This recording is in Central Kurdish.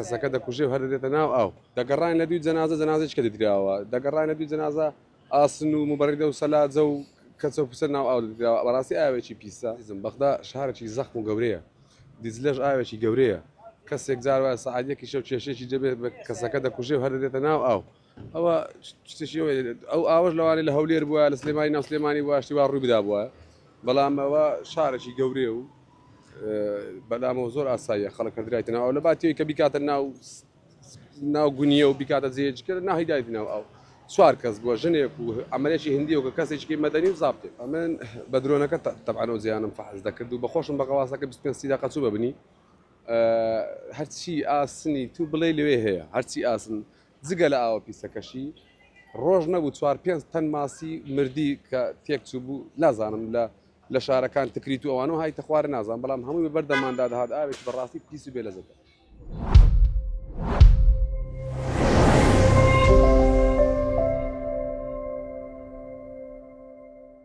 کەسەکە دەکوژێ و هەر دێتە ناو ئاو دەگەڕین لە دوی جەنازەیەکە دەدراوە دەگەڕین لە دوی جەنازە ئاسن و مبەریدە و سەلاجە و کەچە پسە ناو ئاو دەدراوە بەڕاستی ئاوێکی پیسە بەغدا شارێکی زەخم و گەورەیە دیزلەش ئاوێکی گەورەیە کەسێک جار وایە سەعاتێکی شەو کێشێکی دەبێت بە کەسەکە دەکوژێ و هەر دێتە ناو ئاو ئەوە ئەو ئاوەش لەوانەیە لە هەولێر بووە لە سلێمانی ناو سلێمانی بووە وا ڕووی بدا بووە بەڵام ئەوە شارێکی گەورەیە و بەلامەوە زۆر ئاساییە خەڵک هەدرایتە ناو ئەو لە باتیەوەی کە بیکاتە ناو گونیە و بیکاتە جێجکە ناهیدایەتی ناو ئەو چوار کەس بووە ژنێک و ئەمەلێکی هندیەوە کە کەسێکی مەدەنی و زابتێ ئەمن بە درۆنەکە تەبعانەوە زیانم فەحز دەکرد و بەخۆشم بە قەواسەکە 25 دقیقە چوو ببنی هەرچی ئاسنی تو بڵێ لەوێ هەیە هەرچی ئاسن جگە لە ئاوە پیسەکەشی ڕۆژ نەبوو 4-5 تەن ماسی مردی کە تێک چوو بوو نازانم لە شارەکان تکریت و ئەوانەوە هایتە خوارە نازان بەڵام هەمووی بەردەماندا دەهات ئاوێک بەڕاستی پیس و بێ لەزەکە